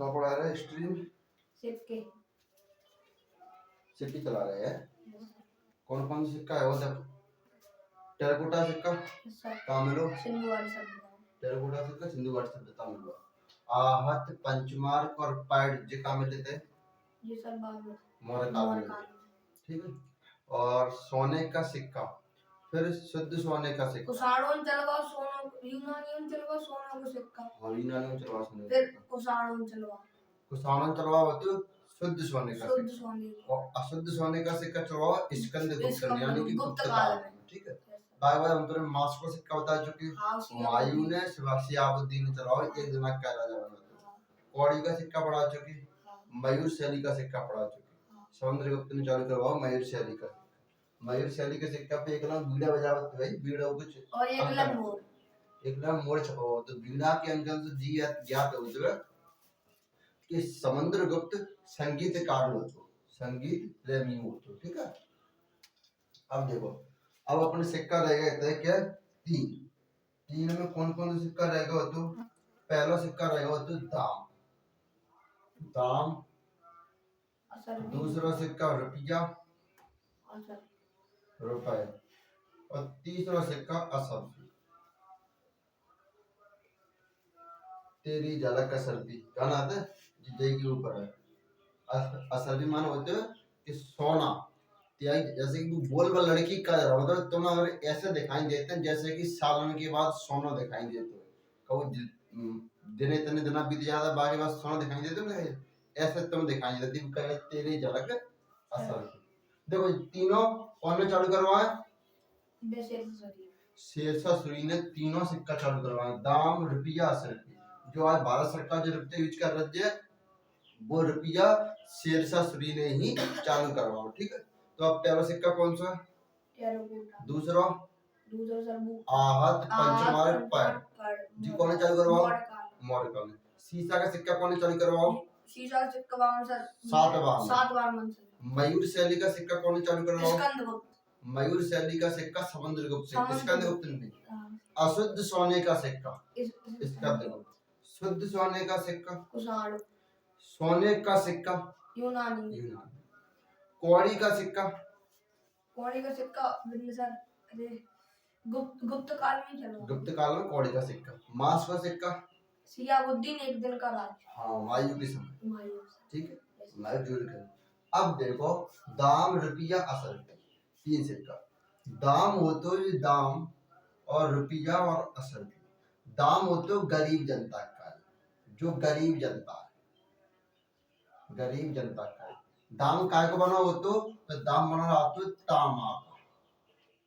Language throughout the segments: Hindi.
कहाँ पढ़ा रहा है स्ट्रीम? सिक्के सिक्के चला रहे हैं। कौन कौन सा सिक्का है वो सब? टेराकोटा सिक्का तमिलो, टेराकोटा सिक्का सिंधु घाटी सभ्यता में हुआ। आहत पंचमार्क और पैड जे कहाँ मिले थे? ये सब मौर्य काल में। ठीक है। और सोने का सिक्का, फिर शुद्ध सोने का सिक्का। कुषाणों चलवा सोना, यूनानियों चलवा सोना का सिक्का। हाँ, यूनानियों चलवा सोने। फिर कुषाणों चलवा होते शुद्ध सोने का शुद्ध सिक्का। सोने और अशुद्ध सोने का सिक्का चलवा स्कंदगुप्त यानी कि गुप्त काल काल में। ठीक है। बाय बाय हम तुमने मास्को सिक्का बता चुके। हुमायूं ने शिहाबुद्दीन ने चलवाया, एक दिमाग का राजा बना। कौड़ी का सिक्का पढ़ा चुके। मयूर शैली का सिक्का पढ़ा चुके। समुद्रगुप्त ने चालू करवाया मयूर शैली का। मयूर शैली के सिक्का पे एक नाम बीड़ा बजावत भाई, बीड़ा कुछ और एक नाम मोर छपा हुआ। तो बीड़ा के अंकल से जी ज्ञात हो जाए कि समुद्रगुप्त संगीतकार होतो, संगीत प्रेमी होतो। ठीक है। अब देखो, अब अपने सिक्का रह गए क्या? तीन में कौन कौन सा सिक्का रहेगा? तो पहला सिक्का रहेगा तो दाम, दूसरा सिक्का रुपया, रुपए, और तीसरा सिक्का असरफी। तेरी झलक असरफी गाना आता है जिदे के ऊपर है। असरफी माने होते हैं कि सोना, जैसे कि तू बोल बोल लड़की का मतलब तुम अगर ऐसे दिखाई देते हैं जैसे कि सालन के बाद सोना दिखाई देते हो। कहो दिन इतने दिन बीत जाता बाकी बाद सोना दिखाई देते ना, ऐसे तुम दिखाई देती कहे तेरी झलक असरफी। देखो तीनों कौन ने चालू करवाया? शेरशाह सूरी ने तीनों सिक्का चालू करवाया, दाम, रुपया, असरफी। जो आज भारत सरकार जो रुपये यूज कर रही है वो रुपया शेरशाह सूरी ने ही चालू करवाया। ठीक है। तो अब पहला सिक्का कौन सा? दूसरा आहत पंचमार्क पैड जी कौन चालू करवाओ? मौर्य काल में। शीशा का सिक्का कौन चालू करवाओ? शीशा का सिक्का सातवां। मयूर शैली का सिक्का कौन चालू करवाओ? मयूर शैली का सिक्का समुद्रगुप्त ने। अशुद्ध सोने का सिक्का स्कंदगुप्त। शुद्ध सोने का सिक्का सोने का सिक्का यूनानी। कौड़ी का सिक्का गुप्त काल में चला। गुप्त काल में कौड़ी का सिक्का। मांस का सिक्का शिहाबुद्दीन एक दिन का राज। हाँ, वायु के समय। ठीक है। मैं जोड़ कर अब देखो, दाम, रुपया, असरफी, तीन सिक्का। दाम हो तो ये दाम और रुपया और असरफी। दाम हो तो गरीब जनता का, जो गरीब जनता है, गरीब जनता का दाम काय को बना हो तो दाम बना रहा तो तामा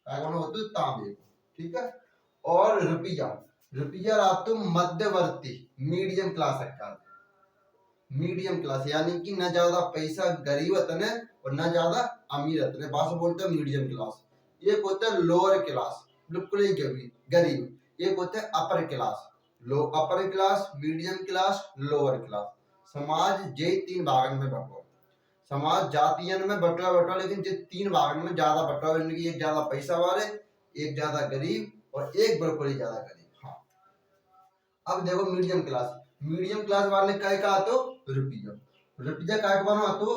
काय बना हो तो तांबे। ठीक है। और रुपया रहा तो मध्यवर्ती मीडियम क्लास का, मीडियम क्लास यानी कि न ज्यादा पैसा गरीब ने और न ज्यादा अमीर ने, बात बोलते हैं मीडियम क्लास। एक होता है लोअर क्लास, बिल्कुल ही गरीब। एक होता है upper class, upper class, medium class, lower class. समाज जे तीन भागन में बंटो। समाज जातियन में बंटवा, लेकिन जे तीन भागन में ज्यादा बंटवा, इनकी एक ज्यादा पैसा वाले, एक ज्यादा गरीब और एक बिल्कुल ही ज्यादा गरीब। हाँ। अब देखो मीडियम क्लास वाले काय का तो रुपया काय का बनो तो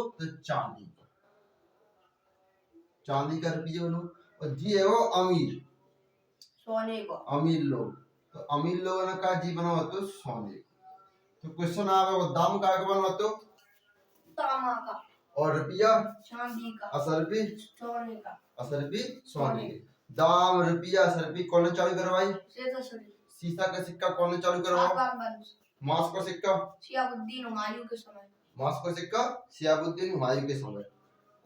चांदी का रुपया बनो। और जी है वो अमीर, सोने को। अमीर लोग, तो अमीर लोगों ने का जी बनो तो सोने। तो क्वेश्चन आ रहा है दाम काय का बनो तो तांबा का, और रुपया चांदी का, असरफी सोने का। असरफी सोने की। दाम, रुपया, असरफी कौन चालू करवाई? शीशा का सिक्का कौन चालू करवाओ? मांस का सिक्का शिहाबुद्दीन हुमायूं के समय। मांस का सिक्का शिहाबुद्दीन हुमायूं के समय।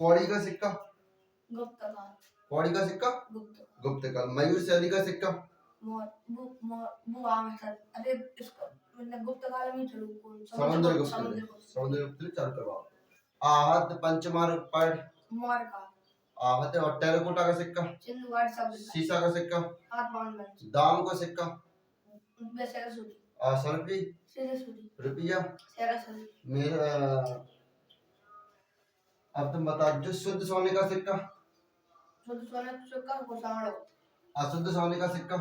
कौड़ी का सिक्का गुप्त काल। कौड़ी का सिक्का गुप्त काल। मयूर शैली का सिक्का अरे इसको मतलब गुप्त काल में चलो समुद्रगुप्त ने चालू करवाओ। आहत पंचमार्क पैड मौर्य काल। आहत और टेराकोटा का सिक्का सिंधु घाटी सभ्यता। शीशा का सिक्का दाम का सिक्का असरफी रुपया मेरा। अब तुम बता जो शुद्ध सोने का सिक्का अशुद्ध सोने का सिक्का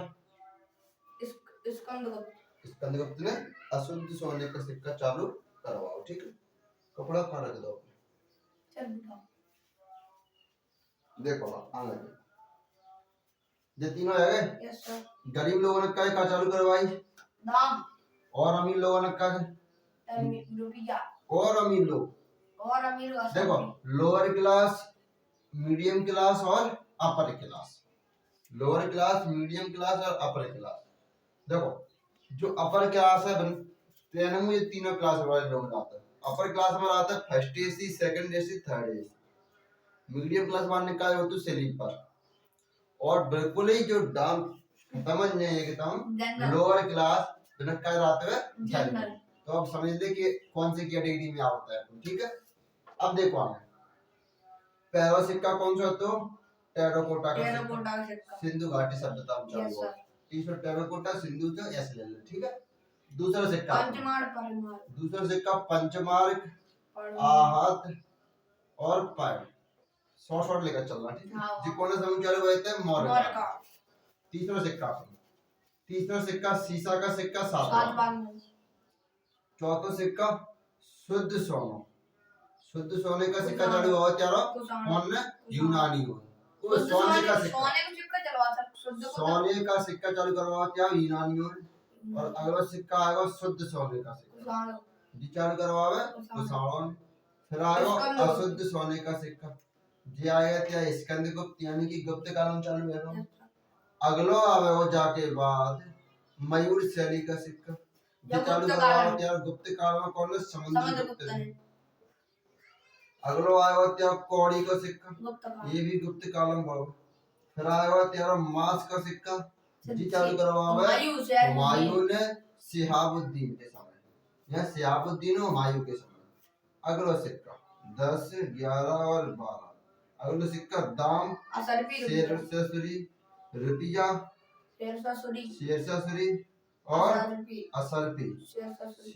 स्कंदगुप्त ने अशुद्ध सोने का सिक्का चालू करवाओ, ठीक है। कपड़ा कहाँ रख दो, चल बिठाओ। देखो आगे ये तीनों है गए। Yes sir. गरीब लोगों ने क्या चालू करवाई, दाम। और अमीर लोगों ने क्या, रुपया। और अमीर लोग, और अमीर का देखो लोअर क्लास, मीडियम क्लास और upper class, lower class, medium class और अपर क्लास। देखो जो अपर क्लास है ट्रेन में ये तीनों क्लास वाले लोग आते हैं। अपर क्लास में आता है first AC, second AC, third AC. Medium class वाले का होता है स्लीपर, और बिल्कुल ही जो डाउन समझ नहीं है एकदम लोअर क्लास जनक का रहते हैं जनरल। तो अब समझ ले कि कौन सी कैटेगरी में आता है, ठीक है। अब देखो आगे पहला सिक्का कौन सा होता है, टेराकोटा का सिक्का, सिंधु घाटी सभ्यता में चालू हुआ। तीसरा टेराकोटा सिंधु का ऐसे ले लो, ठीक है। दूसरा सिक्का पंचमार्क, दूसरा सिक्का पंचमार्क, आहत और पायड़, शॉर्ट लेकर चलना, ठीक है। जी कौन सा समझ चालू हुए थे, मौर्य का। तीसरा सिक्का, तीसरा सिक्का सीसा का सिक्का सातवां। चौथा सिक्का शुद्ध सोना, शुद्ध सोने का सिक्का चालू हुआ चारों कौन ने, यूनानी हो। वो सोने का सिक्का, सोने का सिक्का चालू करवा क्या यूनानी हो। और अगला सिक्का आएगा शुद्ध सोने का सिक्का, जी चालू करवावे कुषाणों। फिर आएगा अशुद्ध सोने का सिक्का, जी आएगा क्या स्कंदगुप्त यानी कि गुप्त काल में चालू है। अगलो आवे वो जाके बाद मयूर शैली का सिक्का, जी चालू करवावा क्या गुप्त काल में कौन, समुद्रगुप्त ने। अगलो आएगा क्या कौड़ी का सिक्का, ये भी गुप्त काल में बाबू। फिर आएगा तेरा मांस का सिक्का, जी चालू करवावे हुमायूं ने शिहाबुद्दीन के समय, या शिहाबुद्दीन और हुमायूं के समय। अगला सिक्का 10, 11 और 12। अगला सिक्का दाम, शेरशासुरी, रुपया, शेरशासुरी और असरपी, शेरशासुरी।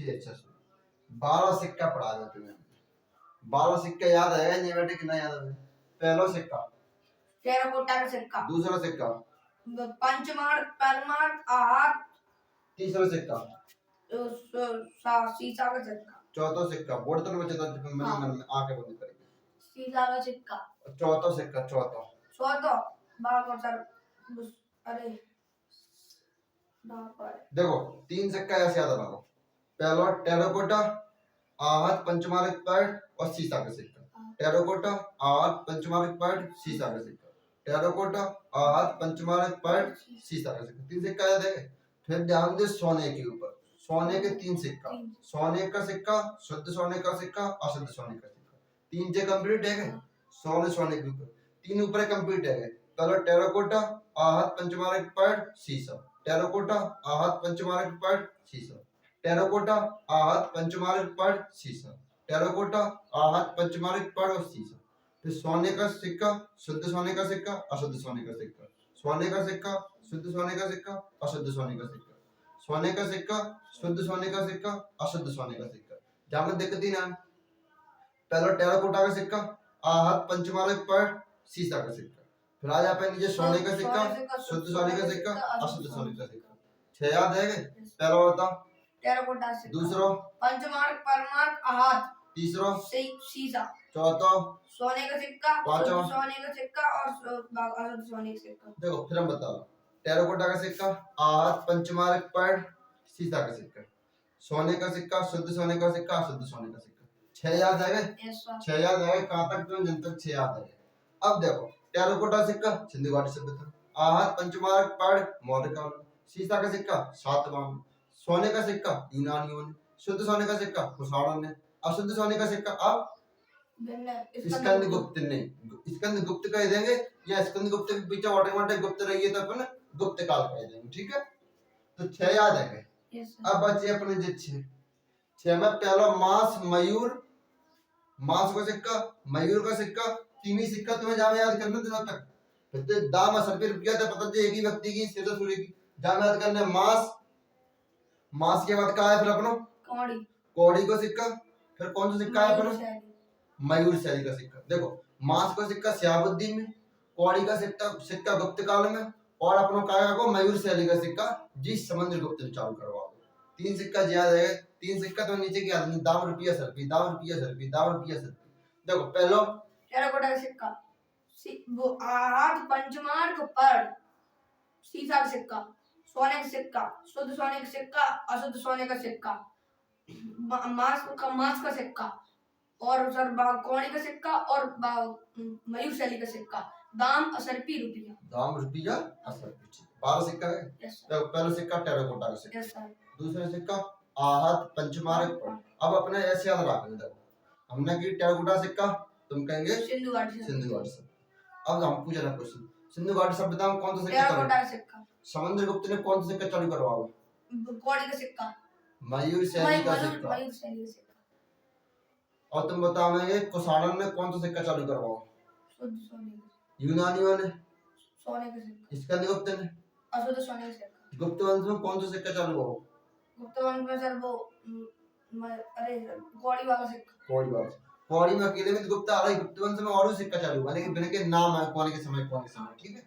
12 सिक्का पढ़ा दो तुम्हें, 12 सिक्का याद है नहीं बेटे, कितना याद है। पहला सिक्का टेराकोटा का सिक्का, दूसरा सिक्का पंचमार्क, परमार्क, आहत। तीसरा सिक्का सीसा का सिक्का। चौथा सिक्का बोर्ड तो बचे था मन में आंखें बंद करके, सीसा का सिक्का। चौथा सिक्का, चौथा बाबा सर, अरे देखो 3 सिक्का ऐसे याद रखो। पहला टेराकोटा, आहत, पंचमार्क, पैड और सीसा का सिक्का। टेराकोटा, आहत, पंचमार्क, पैड, सीसा का सिक्का। टेराकोटा, आहत, पंचमार्क, पैड, सीसा का सिक्का। 3 सिक्का याद है। फिर ध्यान दे सोने के ऊपर, सोने के 3 सिक्का, सोने का सिक्का, शुद्ध सोने का सिक्का, अशुद्ध सोने का सिक्का। 3 जे कंप्लीट है, सोने के ऊपर 3 ऊपर कंप्लीट है। पहला टेराकोटा, आहत, पंचमार्क, पैड, सीसा। टेराकोटा, आहत, पंचमार्क, पैड, सीसा। टेराकोटा, आहत, पंचमार्क, पैड, सीसा। टेराकोटा, आहत, पंचमार्क, पैड और सीसा। फिर सोने का सिक्का, शुद्ध सोने का सिक्का, अशुद्ध सोने का सिक्का। सोने का सिक्का, शुद्ध सोने का सिक्का, अशुद्ध सोने का सिक्का। सोने का सिक्का, शुद्ध सोने का सिक्का, अशुद्ध सोने का सिक्का। जहां में दिक्कत ही ना। पहला टेराकोटा का सिक्का, आहत, पंचमार्क, पैड, सीसा का सिक्का। फिर आ जाए नीचे सोने का सिक्का, शुद्ध सोने का सिक्का, अशुद्ध सोने का सिक्का। 6 याद है। पहला होता टेराकोटा सिक्का, दूसरा पंचमार्क, परमार्क, आहत, तीसरा सीसा, चौथा सोने का सिक्का, पांचवा सोने का सिक्का और अशुद्ध सोने का सिक्का। देखो फिर हम बता रहा हूं। टेराकोटा का सिक्का, आहत, पंचमार्क, पैड, सीसा का सिक्का। सोने का सिक्का, शुद्ध सोने का सिक्का, अशुद्ध सोने का सिक्का। 6 याद है। 6 याद है। कहां तक तो जन तक 6 याद है। अब देखो टेराकोटा सिक्का सिंधु घाटी सभ्यता, आहत, पंचमार्क, पैड, मौर्य काल, सीसा का सिक्का सातवां, सोने का सिक्का यूनानियों ने, शुद्ध सोने का सिक्का कुषाणों ने, अशुद्ध सोने का सिक्का अब स्कंदगुप्त ने। स्कंदगुप्त कह देंगे, या स्कंदगुप्त के पीछे ऑटोमेटिक गुप्त रही है तो अपन गुप्त काल कह देंगे, ठीक है। तो 6 याद है। अब बचे अपने जो 6 में पहला मांस, मयूर, मांस का सिक्का, मयूर का सिक्का। 3 ही सिक्का तुम्हें जहां याद करना दिनों तक। फिर तो दाम असर पे रुपया था, पता एक ही व्यक्ति की सीधा सूर्य की जहां याद करने। मांस, मांस के बाद का है फिर अपनो कौड़ी, कौड़ी का सिक्का। फिर कौन सा सिक्का है अपनो, मयूर शैली का सिक्का। देखो मांस का सिक्का शिहाबुद्दीन में, कौड़ी का सिक्का गुप्त काल में, और अपनो का मयूर शैली का सिक्का जी समुद्रगुप्त ने चालू करवा। 3 सिक्का याद है। तीन सिक्का तो नीचे की आदमी दाम रुपया सरपी, दाम रुपया सरपी, दाम रुपया सरपी। देखो पहलो टेराकोटा का सिक्का, वो आहत पंचमार्क पर सीसा का सिक्का, सोने का सिक्का, शुद्ध सोने का सिक्का, अशुद्ध सोने का सिक्का, मांस का सिक्का, और सर कौड़ी का सिक्का और मयूर शैली का सिक्का, दाम असरपी रुपया। दाम रुपया असरपी। 12 सिक्का है। Yes sir. देखो पहला सिक्का टेराकोटा का सिक्का, यस सर। दूसरा सिक्का आहत पंचमार्क पर। अब अपने ऐसे याद रखना, देखो हमने की टेराकोटा सिक्का, तुम कहेंगे सिंधु घाटी। सिंधु घाटी सिक्का। अब हम पूछ रहे क्वेश्चन, सिंधु घाटी सभ्यता में कौन सा सिक्का टेराकोटा का सिक्का, समुद्रगुप्त ने कौन सा सिक्का चालू करवाया? कौड़ी का सिक्का, मयूर शैली का सिक्का। मयूर शैली का सिक्का। और तुम बताओगे कुषाणन ने कौन सा सिक्का चालू करवाया? शुद्ध सोने का, यूनानियों ने, सोने का सिक्का, स्कंदगुप्त ने, अशुद्ध सोने का सिक्का। गुप्त वंश में कौन सा सिक्का चालू हुआ? गुप्त वंश में सर वो अरे कौड़ी वाला सिक्का। कौड़ी वंश, कौड़ी में अकेले में गुप्त आ रहा है, गुप्त वंश में और भी सिक्का चालू हुआ, लेकिन बिना के नाम है कौन के समय कौन के समय। ठीक है,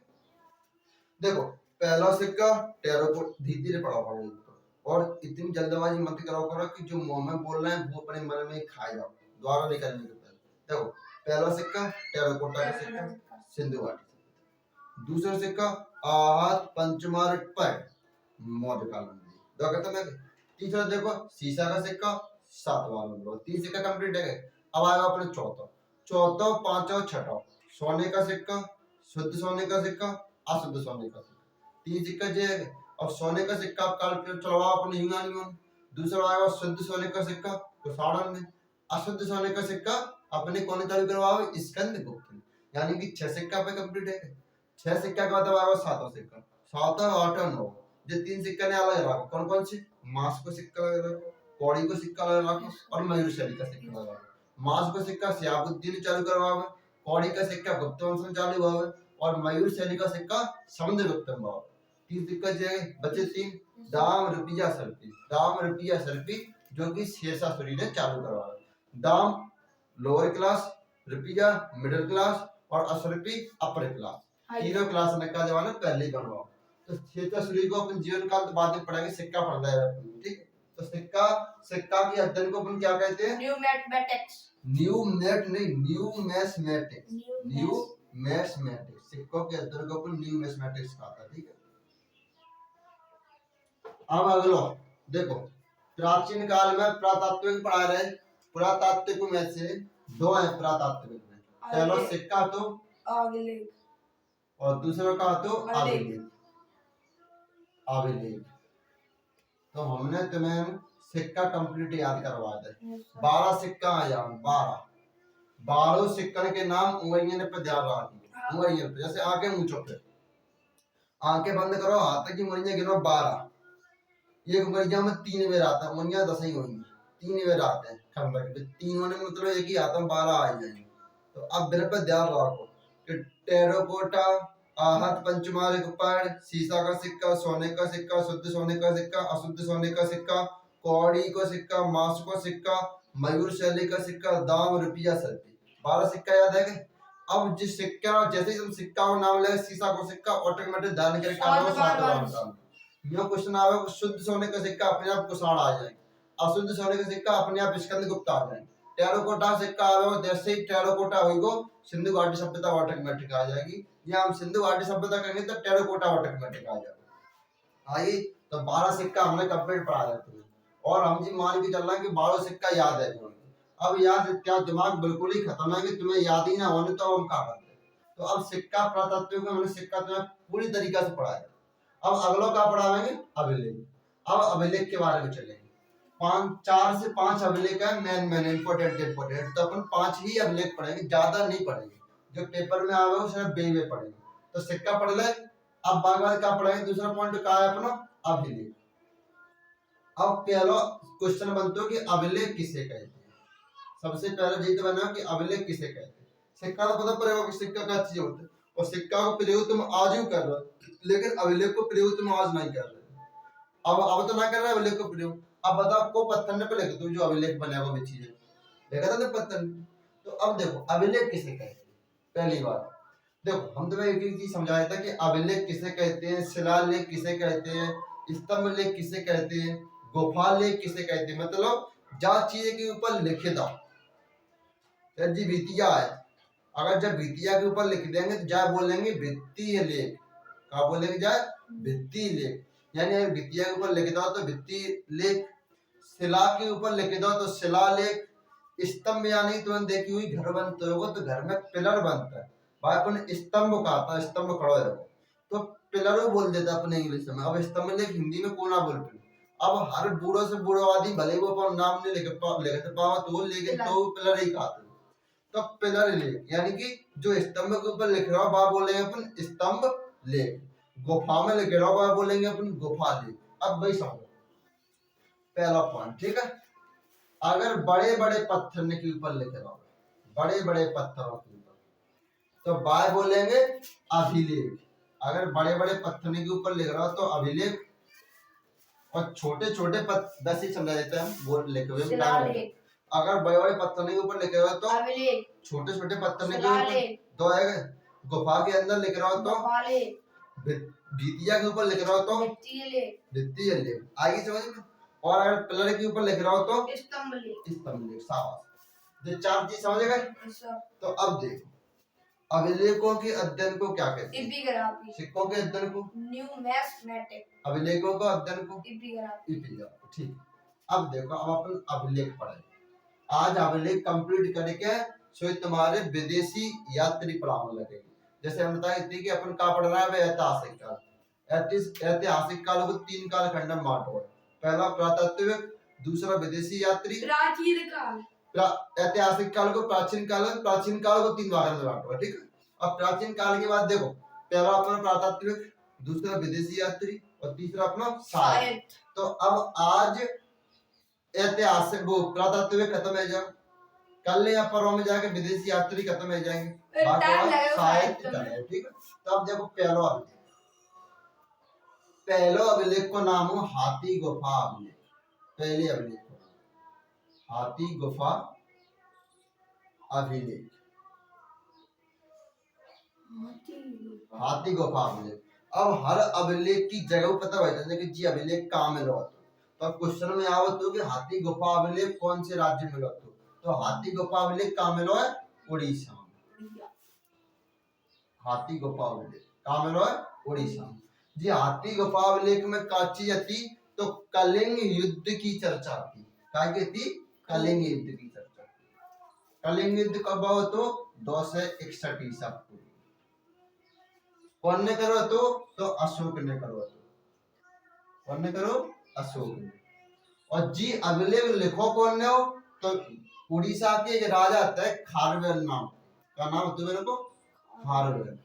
देखो पहला सिक्का टेराकोटा, धीरे धीरे पढ़ा पड़ेगा और इतनी जल्दबाजी मत करो कि जो मुंह में बोल रहे हैं वो अपने मन में खा जाओ, द्वारा निकलने के पहले। देखो पहला सिक्का टेराकोटा का सिक्का, सिंधु घाटी। दूसरा सिक्का आहत पंचमार्क पर, मौर्य काल में। तीसरा देखो सीसा का सिक्का, सातवां नंबर। तीन सिक्का कंप्लीट है। अब आएगा अपने चौथा, पांचवा, छठा। सोने का सिक्का, शुद्ध सोने का सिक्का, अशुद्ध सोने का सिक्का। तीन सिक्का जो है। और सोने का सिक्का काल चलवा अपने यूनानियों ने। दूसरा आएगा शुद्ध सोने का सिक्का कुषाणन ने। अशुद्ध सोने का सिक्का अपने कौन चालू करवाओ? स्कंदगुप्त ने। यानी कि 6 सिक्का पे कंप्लीट है। 6 सिक्का के बाद आएगा 7वां सिक्का, 7वां, 8वां, 9वां। जो तीन सिक्का ने अलग रखा, कौन कौन से? मांस को सिक्का लगा रखो, कौड़ी को सिक्का लगा रखो और मयूर शैली का सिक्का लगा रखो। मांस को सिक्का शहाबुद्दीन ने चालू करवाया, कौड़ी का सिक्का गुप्त वंश में चालू हुआ और मयूर शैली का सिक्का समुद्रगुप्त में हुआ। तीन सिक्का जो है बचे तीन, दाम रुपया सरपी, दाम रुपया सरपी जो कि शेरशाह सूरी ने चालू करवाया। दाम लोअर क्लास, रुपया मिडिल क्लास और असरपी अपर क्लास। तीनों क्लास ने का जमाना पहले बनवाओ। तो शेरशाह सूरी को अपन जीवन काल तो बाद में पढ़ाएंगे, सिक्का पढ़ना है अपन, ठीक है। तो सिक्का के अध्ययन को अपन क्या कहते हैं? New mathematics, new mathematics. सिक्कों के अध्ययन को अपन न्यू मैथमेटिक्स कहता है, ठीक है। अब अगला देखो, प्राचीन काल में पुरातात्विक पढ़ा रहे। पुरातात्विक में से दो है पुरातात्विक में, पहला सिक्का तो अभिलेख और दूसरा का तो अभिलेख। तो हमने तुम्हें सिक्का कंप्लीट याद करवा दे। 12 सिक्का आया, 12 सिक्कन के नाम उंगलियों पे ध्यान रखिए। उंगलियों पे जैसे आंखें मूंछों पे, आंखें बंद करो, हाथ की उंगलियां गिनो 12। एक उंगलियां में 3 बेर आता है, उंगलियां 10 ही होंगी, 3 बेर आते हैं खंबे पे। 3 होने में मतलब एक ही हाथ में 12 आ जाएंगे। तो अब मेरे पे ध्यान रखो कि टेराकोटा, आहत पंचमार्क पर, सीसा का सिक्का, सोने का सिक्का, शुद्ध सोने का सिक्का, अशुद्ध सोने का सिक्का, कौड़ी का सिक्का, मांस का सिक्का, मयूर शैली का सिक्का, दाम रुपया सरपी। 12 सिक्का याद है क्या? अब जिस सिक्का जैसे ही तुम सिक्का का नाम ले, सीसा को सिक्का ऑटोमेटिक ध्यान करके यो क्वेश्चन आवे, शुद्ध सोने का सिक्का अपने आप कुषाण आ जाए, अशुद्ध सोने का सिक्का अपने आप स्कंदगुप्त आ जाए। टेराकोटा सिक्का आवे, जैसे ही टेराकोटा होगा सिंधु घाटी सभ्यता ऑटोमेटिक आ जाएगी। या हम सिंधु घाटी सभ्यता कहेंगे तो टेराकोटा ऑटोमेटिक आ जाएगा। आइए, तो 12 सिक्का हमने कंप्लीट पढ़ा दिया तुम्हें, और हम जी मान के चल रहे हैं कि 12 सिक्का याद है। अब याद क्या दिमाग बिल्कुल ही खत्म है कि तुम्हें याद ही ना होने तो हम क्या करते। तो अब सिक्का पुरातत्व में हमने सिक्का तुम्हें पूरी तरीके से पढ़ाया। अब अगला क्या पढ़ाएंगे? अभिलेख। अब अभिलेख के बारे में चलेंगे। 4 से 5 अभिलेख है मेन इंपोर्टेंट। तो अपन 5 ही अभिलेख पढ़ेंगे, ज्यादा नहीं पढ़ेंगे। जो पेपर में आवे वो सिर्फ बे पढ़ेंगे। तो सिक्का पढ़ ले। अब बाद क्या पढ़ेंगे? दूसरा पॉइंट क्या है अपना? अभिलेख। अब पहला क्वेश्चन बनता है कि अभिलेख किसे कहते हैं। सबसे पहले यही तो बना कि अभिलेख किसे कहते हैं। सिक्का तो पता पड़ेगा कि सिक्का क्या चीज होता है, और सिक्का को प्रयोग तुम आज ही कर रहे हो, लेकिन अभिलेख को प्रयोग तुम आज नहीं कर रहे। अब तो ना कर रहे अभिलेख को प्रयोग। अब बताओ को पत्थर ने पे लिख दो जो अभिलेख बनेगा वो चीज है, देखा था ना पत्थर। तो अब देखो अभिलेख किसे कहते हैं। पहली बात देखो, हम तुम्हें एक चीज समझाया था कि अभिलेख किसे कहते हैं, शिलालेख किसे कहते हैं, स्तंभ लेख किसे कहते हैं, गुफा लेख किसे कहते हैं, मतलब जा चीज के ऊपर लिखे दो। जी भितिया है, अगर जब भितिया के ऊपर लिख देंगे तो जा बोलेंगे भित्तीय लेख। क्या बोलेंगे? जा भित्तीय लेख, यानी अगर भितिया के ऊपर लिख दो तो भित्तीय लेख, शिला के ऊपर लिख दो तो शिला लेख, स्तंभ यानी तुमने देखी हुई घर बनते हो तो घर में पिलर बनता है, भाई अपन स्तंभ कहा था, स्तंभ खड़ा है तो पिलर बोल देता अपने इंग्लिश में। अब स्तंभ लेख हिंदी में कौन ना बोलते। अब हर बूढ़ो से बूढ़ो आदमी भले वो अपन नाम नहीं लिख पावा तो, लेकिन तो पिलर ही कहते हैं। तो पिलर लेख यानी कि जो स्तंभ के ऊपर लिख रहा हो वह बोलेंगे अपन स्तंभ लेख, गुफा में लिख रहा हो वह बोलेंगे अपन गुफा लेख। अब भाई समझो पहला पॉइंट, ठीक है। अगर बड़े बड़े पत्थर के ऊपर लिख रहा हो, बड़े बड़े पत्थरों के ऊपर, तो बाय बोलेंगे अभिलेख। अगर बड़े बड़े पत्थर के ऊपर लिख रहा हो तो अभिलेख, और छोटे छोटे पत्थर वैसे ही समझा देते हैं बोल लिखे हुए। अगर बड़े बड़े पत्थर के ऊपर लिखे हुए तो अभिलेख, छोटे छोटे पत्थर के ऊपर तो आएगा। गुफा के अंदर लिख रहा हो तो भितिया के ऊपर लिख रहा हो तो भित्तीय लेख। आगे समझ में। और अगर पिलर के ऊपर लिख रहा हो तो स्तंभ लेख। शाबाश, ये चार चीज समझ गए। तो अब देखो अभिलेखों के अध्ययन को क्या कहते हैं? सिक्कों के अध्ययन को न्यूमिस्मेटिक, अभिलेखों का अध्ययन को एपिग्राफी। ठीक, अब देखो अब अपन अभिलेख पढ़े। आज अभिलेख कंप्लीट करके सो तुम्हारे विदेशी यात्री पढ़ाने लगेंगे। जैसे हम बताए थे कि अपन का पढ़ रहा है ऐतिहासिक काल। ऐतिहासिक काल को तीन कालखंड में बांटो है। पहला पुरातात्विक, दूसरा विदेशी यात्री, प्राचीन काल। ऐतिहासिक काल को प्राचीन काल, प्राचीन काल को तीन भागों में बांटो है, ठीक है। अब प्राचीन काल के बाद देखो पहला अपना पुरातात्विक, दूसरा विदेशी यात्री और तीसरा अपना साहित्य। तो अब आज ऐतिहासिक वो पुरातात्विक खत्म हो जाएगा, कल या परसों में जाके विदेशी यात्री खत्म हो जाएंगे, साहित्य करेंगे, ठीक है। तो अब देखो पहला अभिलेख को नाम हो हाथी गुफा अभिलेख। पहले अभिलेख को हाथी गुफा अभिलेख, हाथी गुफा अभिलेख। अब हर अभिलेख की जगह पता है जैसे कि जी अभिलेख कहाँ मिला होता, तो क्वेश्चन में आवत हो कि हाथी गुफा अभिलेख कौन से राज्य में मिला हो, तो हाथी गुफा अभिलेख कहाँ मिला है? उड़ीसा में। हाथी गुफा अभिलेख कहाँ मिला है? उड़ीसा में। जी हाथी गुफा अभिलेख में काची थी तो कलिंग युद्ध की चर्चा थी। क्या थी? कलिंग युद्ध की चर्चा। कलिंग युद्ध कब हुआ? तो 261 ईसा पूर्व। कौन ने करो तो अशोक ने करो। कौन ने करो? अशोक ने। और जी अभिलेख लिखो कौन ने हो? तो उड़ीसा के एक राजा था खारवेल नाम का, नाम तो मेरे को खारवेल।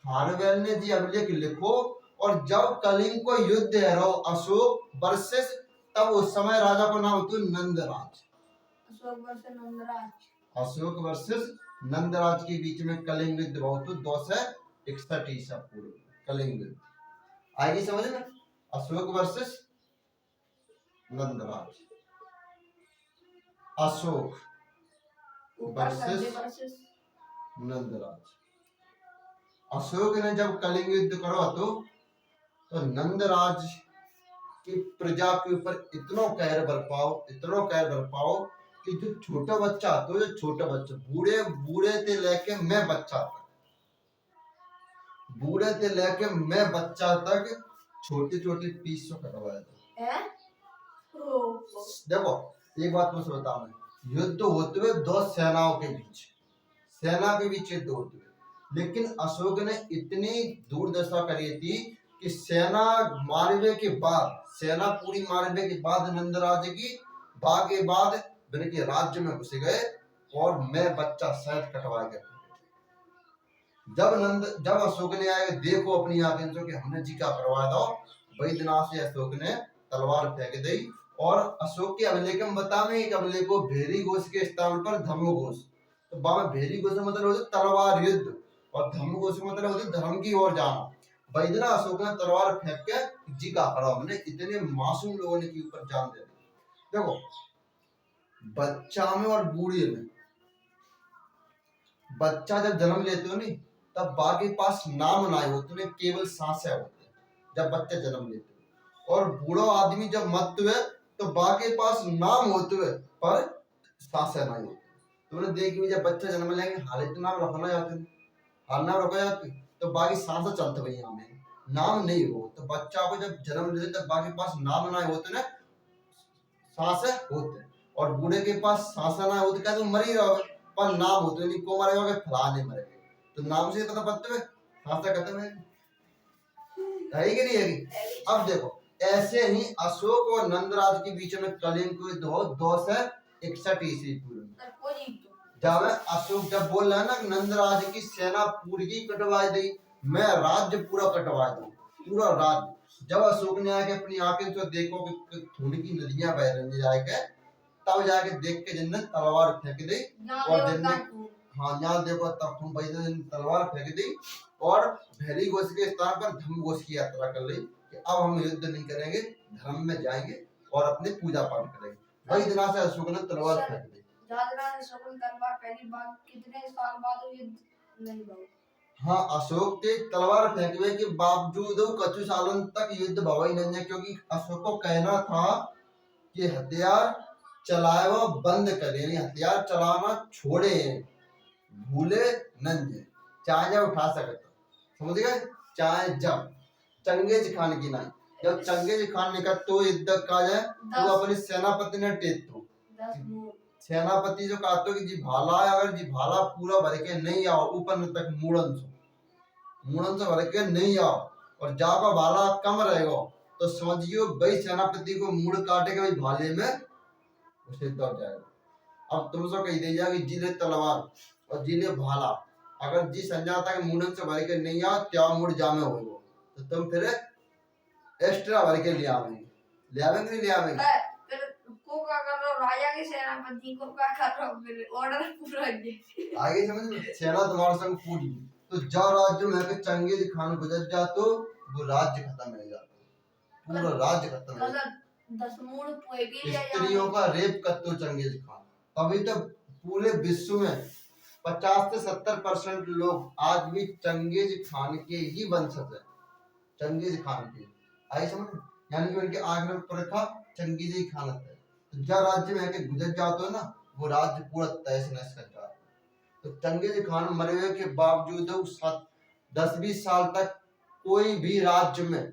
खारवेल ने जी अभिलेख लिखो, और जब कलिंग को युद्ध है रहो अशोक वर्सेस, तब उस समय राजा को नाम तो नंदराज। अशोक वर्सेस नंदराज के बीच में कलिंग युद्ध बहुत 261 ईसा पूर्व कलिंग युद्ध। आइए समझ में, अशोक वर्सेस नंदराज, अशोक वर्सेस नंदराज। अशोक ने जब कलिंग युद्ध करो तो नंदराज की प्रजा के ऊपर इतना कहर बरपाओ कि जो छोटा बच्चा तो जो छोटा बच्चा बूढ़े से लेके मैं बच्चा तक छोटे पीस से कटवाया था। देखो एक बात मुझे बताओ, युद्ध होते हुए दो सेनाओं के बीच, युद्ध होते हुए, लेकिन अशोक ने इतनी दुर्दशा करी थी कि सेना पूरी मारने के बाद नंदराज की भागे बाद के राज्य में घुस गए और मैं बच्चा शायद कटवा गए। जब अशोक ने आए देखो अपनी आंखें से कि हमने जी क्या करवाया था, वैद्यनाथ से अशोक ने तलवार फेंक दी। और अशोक के अभिलेख में बतावे एक अभिलेख को भेरी घोष के स्थान पर धम्म घोष। तो बाबा भेरी घोष मतलब होता तलवार युद्ध, और धम्म घोष मतलब होता धर्म की ओर जाना। वैद्यनाथ अशोक ने तलवार फेंक के जी का करा, हमने इतने मासूम लोगों ने के ऊपर जान दे दी। देखो बच्चा में और बूढ़े में, बच्चा जब जन्म लेते हो नहीं तब बाप के पास नाम ना होते हैं, केवल सांसें होते हैं जब बच्चा जन्म लेते हो। और बूढ़ा आदमी जब मरते हुए तो बा के पास नाम होते हुए पर सांसें नहीं होती। तुमने देखी हुई जब बच्चा जन्म लेंगे हाले तो नाम रखना जाते हैं, हाल नाम रखा जाते तो बाकी सांसें चलते हुए यहाँ में नाम नहीं हो। तो बच्चा को जब जन्म लेते तब बाकी पास नाम नहीं होते ना, सांसें होते। और बूढ़े के पास सांसें ना होते क्या तो मर ही रहोगे, पर नाम होते नहीं, को मरेगा फलाने मरेगा, तो नाम से पता पड़ते हुए सांसें खत्म है कि नहीं है। अब देखो ऐसे ही अशोक और नंदराज के बीच में कलिंग को 261 ईस्वी पूर्व में जब अशोक जब बोल रहा है ना नंदराज की सेना पूरी कटवा दी, मैं राज्य पूरा कटवा दूं, पूरा राज्य। जब अशोक ने आके अपनी आंखें तो देखो कि खून की नदियां बह रही जाके, तब जाके देख के जिनने तलवार फेंक दी और जिनने हाँ यहाँ देखो तब तुम भाई तलवार फेंक दी और भैली घोष के स्थान पर धम्म घोष की यात्रा कर ली कि अब हम युद्ध नहीं करेंगे, धर्म में जाएंगे और अपने पूजा पाठ करेंगे। वही दिना से अशोक ने तलवार फेंक दी। पहली बार कितने साल बाद युद्ध नहीं हुआ? हाँ अशोक के तलवार फेंकने के बावजूद कछु सालों तक युद्ध भवा ही नहीं है, क्योंकि अशोक को कहना था कि हथियार चलाए वो बंद करें, यानी हथियार चलाना छोड़े, भूले नंजे, चाहे जब उठा सकते, समझ गए, चाहे जब। चंगेज खान की नहीं, जब चंगेज खान निकल तो युद्ध का जाए तो अपने सेनापति ने टेक तो सेनापति जो कहते हो कि जी भाला है, अगर जी भाला पूरा भर के नहीं आओ ऊपर तक मुड़न से भर के नहीं आओ और जाकर भाला कम रहेगा तो समझियो भाई सेनापति को मुड़ काटे के भाई भाले में उसे दब जाएगा। अब तुम सब कही दे जाएगी जिले तलवार और जिले भाला, अगर जी संजाता के मुड़न से भर के नहीं आओ क्या मुड़ जामे होगा तो तुम फिर एक्स्ट्रा भर के ले आवेंगे नहीं ले आवेंगे। को क्या कर रहा हो राजा के सेनापति को क्या कर रहा हो, फिर ऑर्डर पूरा दे आगे समझ में सेना तुम्हारे संग पूरी तो जा राज्य में के चंगेज खान गुजर जा तो वो राज्य खत्म हो जाता, पूरा राज्य खत्म हो जाता। स्त्रियों का रेप करते चंगेज खान, तभी तो पूरे विश्व में 50 से 70% लोग आज भी चंगेज खान के ही वंशज है, चंगेज खान के। आई समझ, यानी कि उनके आंख में परखा चंगेज खान है। तो जब राज्य में के गुजर जाते हो ना वो राज्य पूरा तहस नहस कर जाता है। तो चंगेज खान मरे के बावजूद 10-20 साल तक कोई भी राज्य में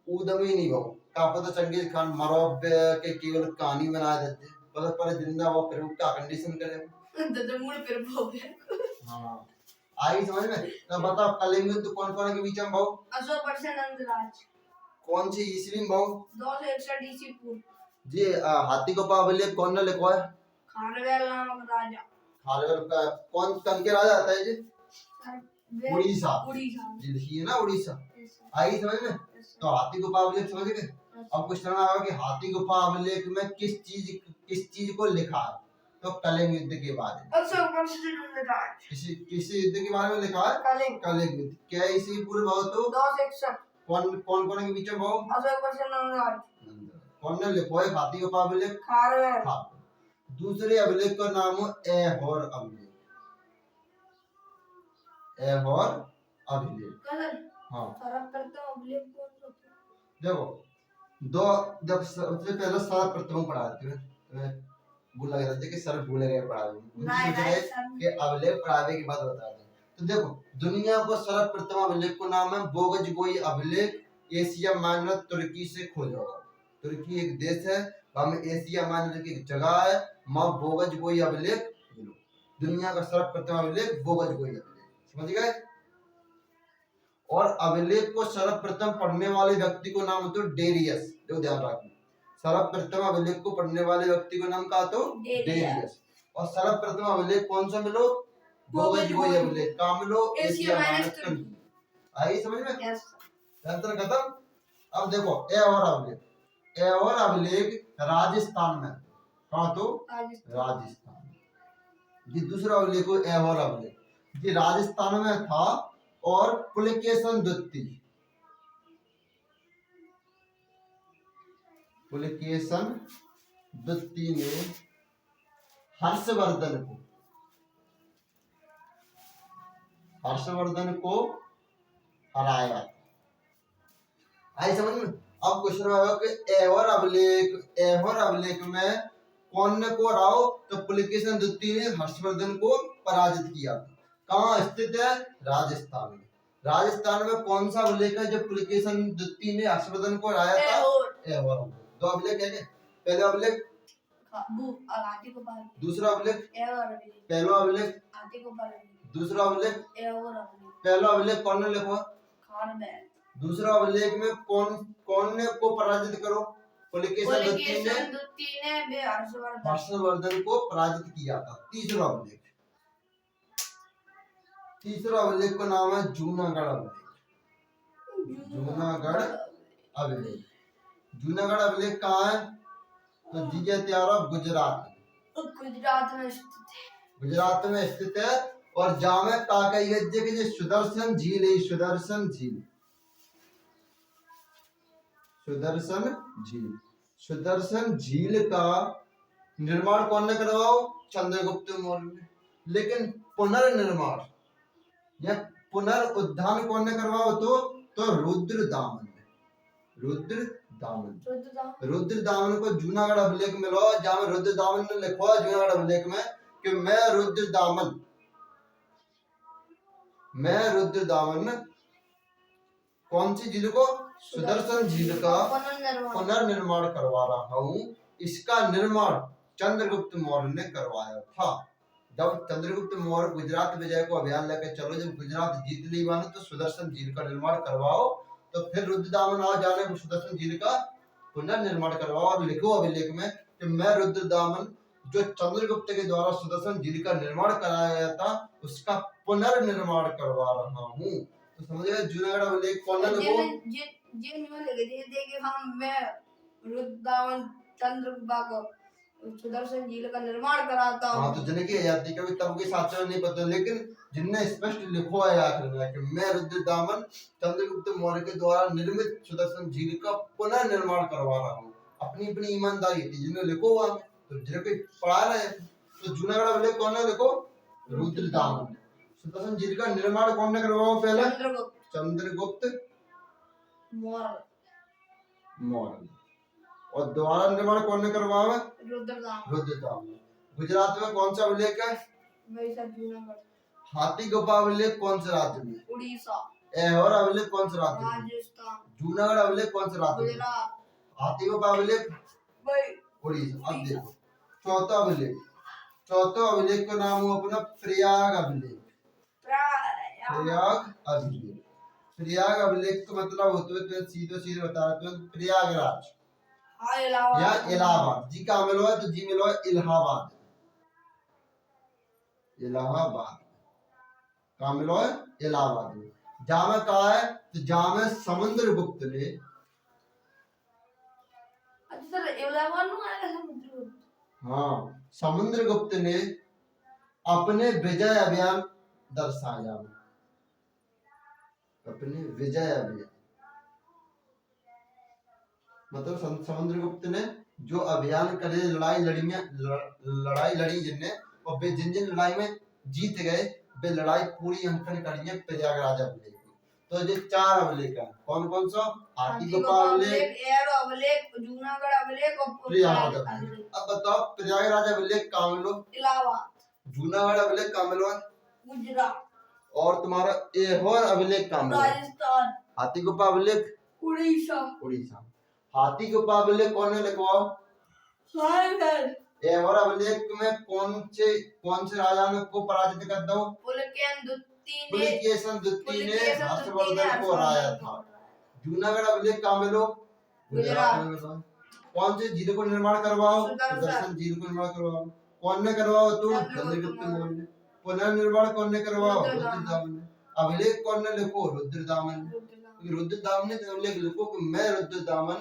उद्यम ही नहीं हो का पता चंगेज खान मरो के केवल कहानी बना देते पर जिंदा वो फिर क्या कंडीशन करे तो मूड फिर हो गया। हाँ आई समझ में। तो बताओ कलिंग युद्ध कौन कौन के बीच में भाव? अशोक वर्सेस नंदराज। कौन सी ईस्वी में भाव? 261 ईस्वी पूर्व। जी हाथी को पावले कौन ने लिखवाया? खारवेल नामक राजा। खारवेल का कौन कन के राजा आता है जी? उड़ीसा जी, लिखिए ना उड़ीसा। आई समझ में। तो हाथी गुफा अभिलेख समझ गए। अब क्वेश्चन आएगा कि हाथी गुफा अभिलेख में किस चीज को लिखा है? तो कलिंग युद्ध के बारे में। किसी युद्ध के बारे में लिखा है? कलिंग युद्ध। क्या ईस्वी पूर्व भाव? तो 261। कौन के बीच में भाव? अशोक वर्सेस नंदराज। कौन ने लिखवाया हाथी गुफा अभिलेख? खारवेल। दूसरे अभिलेख का नाम है ऐहोर अभिलेख। ऐहोर अभिलेख। हाँ देखो दो जब सबसे पहले सर्वप्रथम पढ़ाते हैं भूल लगा था कि सर भूल गए पढ़ावे कि अभिलेख पढ़ावे की बात बता दें। तो देखो दुनिया को सर्वप्रथम अभिलेख को नाम है बोगजगोई अभिलेख, एशिया माइनर तुर्की से खोजा होगा। तुर्की एक देश है, वहां एशिया माइनर की जगह है, वहां बोगजगोई अभिलेख दुनिया का सर्वप्रथम अभिलेख बोगजगोई अभिलेख, समझ गए। और अभिलेख को सर्वप्रथम पढ़ने वाले व्यक्ति को नाम तो डेरियस, जो ध्यान रखना सर्वप्रथम अभिलेख को पढ़ने वाले व्यक्ति को नाम कहा तो डेरियस। और सर्वप्रथम अभिलेख कौन सा मिलो? बोगजगोई अभिलेख का मिलो एशिया माइनर तुर्की। आई समझ में। आंसर खत्म। अब देखो ऐहोर अभिलेख राजस्थान में, कहा तो राजस्थान। ये दूसरा अभिलेख ऐहोर अभिलेख ये राजस्थान में था। और पुलकेशन द्वितीय ने हर्षवर्धन को हराया। आई समझ में। अब क्वेश्चन आया कि एवर अभिलेख में कौन ने को हराओ? तो पुलकेशन द्वितीय ने हर्षवर्धन को पराजित किया। कहाँ स्थित है? राजस्थान में। राजस्थान में कौन सा अभिलेख है जो पुलकेशन द्वितीय ने हर्षवर्धन को हराया था? एवर। दो अभिलेख है क्या? पहला अभिलेख दूसरा अभिलेख पहला अभिलेख दूसरा अभिलेख पहला अभिलेख कौन ने लिखा? दूसरा अभिलेख में कौन ने को पराजित करो? पुलकेशन द्वितीय ने हर्षवर्धन को पराजित किया था। तीसरा अभिलेख का नाम है जूनागढ़ अभिलेख। जूनागढ़ अभिलेख कहाँ है? तो दीजिए त्यारो गुजरात में स्थित है। और जामे काकयज्ञ के जो सुदर्शन झील है, सुदर्शन झील का निर्माण कौन ने करवाओ? चंद्रगुप्त मौर्य ने। लेकिन पुनर्निर्माण या पुनरुद्धान कौन ने करवाओ? तो रुद्रदामन को जूनागढ़ अभिलेख में लो, जहाँ रुद्रदामन ने लिखा जूनागढ़ अभिलेख में कि मैं रुद्रदामन कौन सी झील को? सुदर्शन झील का पुनर्निर्माण करवा रहा हूँ। इसका निर्माण चंद्रगुप्त मौर्य ने करवाया था। जब चंद्रगुप्त मौर्य गुजरात विजय को अभियान लेकर चलो, जब गुजरात जीत ली बाने तो सुदर्शन झील का निर्माण करवाओ। तो फिर रुद्रदामन आ जाने को सुदर्शन झील का पुनर्निर्माण करवाओ और लिखो अभिलेख में कि मैं रुद्रदामन जो चंद्रगुप्त के द्वारा सुदर्शन झील का निर्माण कराया गया था उसका पुनर्निर्माण करवा रहा हूँ। तो समझिए जूनागढ़ अभिलेख कौन ने सुदर्शन झील का निर्माण कराता हूँ। हाँ, तो जिनकी आजादी का भी तब के साथ नहीं पता, लेकिन जिनने स्पष्ट लिखो है आखिर में कि मैं रुद्रदामन चंद्रगुप्त मौर्य के द्वारा निर्मित सुदर्शन झील का पुनर्निर्माण करवा रहा हूँ। अपनी अपनी ईमानदारी थी जिन्हें लिखो हुआ, तो जिनके पढ़ा रहे। तो जूनागढ़ अभिलेख कौन ने लिखो? रुद्रदामन। सुदर्शन झील का निर्माण कौन ने करवाओ? पहले चंद्रगुप्त मौर्य। और द्वारा निर्माण कौन ने करवाया? रुद्रदामन। गुजरात में कौन सा अभिलेख है? हाथी गुफा अभिलेख कौन से राज्य में? उड़ीसा। एहोर अभिलेख कौन से राज्य में? राजस्थान। जूनागढ़ अभिलेख कौन से राज्य में? गुजरात। हाथी गुफा अभिलेख उड़ीसा। अब देखो चौथा अभिलेख का नाम हुआ अपना प्रयाग अभिलेख। प्रयाग अभिलेख का मतलब होता है, सीधे बता रहे तो प्रयागराज या इलाहाबाद। जी का मिलो है तो जी मिलो है इलाहाबाद का मिलो है इलाहाबाद में। जहाँ में कहा है तो जहाँ में समुद्रगुप्त ने समुद्रगुप्त ने अपने विजय अभियान दर्शाया। अपने विजय अभियान मतलब समुद्रगुप्त ने जो अभियान करे, लड़ाई लड़ी जिनने, और वे जिन लड़ाई में जीत गए वे लड़ाई पूरी अंकन करी है प्रयागराज अभिलेख में। तो ये चार अभिलेख है। कौन कौन सा? हाथी गुफा अभिलेख, एरो अभिलेख, जूनागढ़ अभिलेख और प्रयागराज अभिलेख। अब बताओ प्रयागराज अभिलेख कहाँ मिलो? इलाहाबाद। जूनागढ़ अभिलेख कहाँ मिलो? गुजरात। और तुम्हारा एहोर अभिलेख कहाँ मिलो? राजस्थान। हाथी गुफा अभिलेख उड़ीसा। हाथी गुफा अभिलेख कौन ने लिखवाओ? एहोर अभिलेख में कौन से राजा ने को पराजित कर दो? पुलकेशन द्वितीय ने हर्षवर्धन को हराया था। जूनागढ़ अभिलेख कहाँ मिलो? गुजरात में। कौन से झील को निर्माण करवाओ? सुदर्शन झील को निर्माण करवाओ। कौन ने करवाओ? तो चंद्रगुप्त मौर्य। पुनर्निर्माण कौन ने करवाओ? रुद्रदामन। अभिलेख कौन ने लिखो? रुद्रदामन। रुद्रदामन ने अभिलेख लिखो कि मैं रुद्रदामन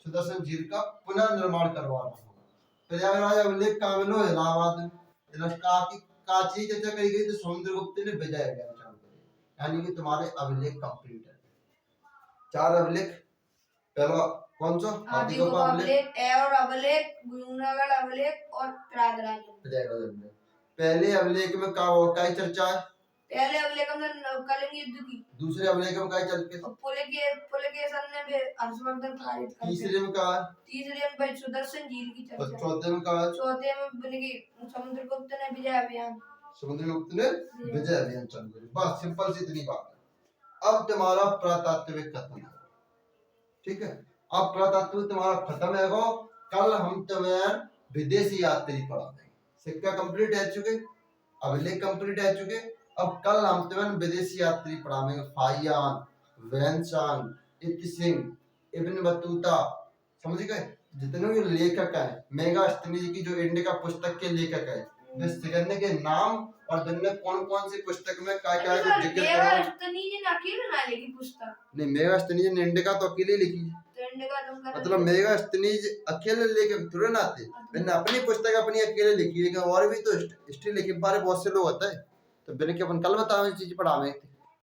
सुदर्शन झील का पुनर्निर्माण करवा रहा हूँ। प्रयागराज अभिलेख कहाँ मिलो? इलाहाबाद। काची चर्चा करी गई तो समुद्रगुप्त ने विजय अभियान, यानी कि तुम्हारे अभिलेख कंप्लीट है। चार अभिलेख। पहला कौन सा? हाथी गुफा अभिलेख, एहोर अभिलेख, जूनागढ़ अभिलेख और प्रयागराज अभिलेख। पहले अभिलेख में क्या चर्चा है? पहले अवलेखन कलिंग युद्ध की। दूसरे अवलेखन का चल के पुलकेशन ने भी हर्षवर्धन पारित कर दिया। तीसरे में कहा है तीसरे में भाई सुदर्शन झील की और चर्चा। चौथे में कहा है चौथे में बन गई समुद्रगुप्त ने विजय अभियान। समुद्रगुप्त ने विजय अभियान चालू करी। बस सिंपल सी इतनी बात है। अब तुम्हारा पुरातात्विक खत्म है, ठीक है। अब पुरातात्विक तुम्हारा खत्म है वो, कल हम तुम्हें विदेशी यात्री पढ़ाएंगे। सिक्का कंप्लीट है चुके, अभिलेख कंप्लीट है चुके। अब कल हम तुम्हें विदेशी यात्री पढ़ाएंगे। फाहियान, वैनचांग, इत्सिंग, इब्न बतूता, समझ गए। जितने भी लेखक हैं, मेगास्थनीज की जो इंडिका पुस्तक के लेखक हैं, वे सिकंदर के नाम और दिन में कौन कौन सी पुस्तक में क्या क्या जिक्र करा। मेगास्थनीज ने अकेले ना लिखी पुस्तक। नहीं, मेगास्थनीज ने इंडिका तो अकेले लिखी है। तो इंडिका तुम कर मतलब मेगास्थनीज अकेले लेखक थोड़े ना थे, मैंने अपनी पुस्तक अपनी अकेले लिखी है। और भी तो हिस्ट्री लिखी बारे बहुत से लोग होता है। तो मैंने कि अपन कल बतावे चीज पढ़ावे।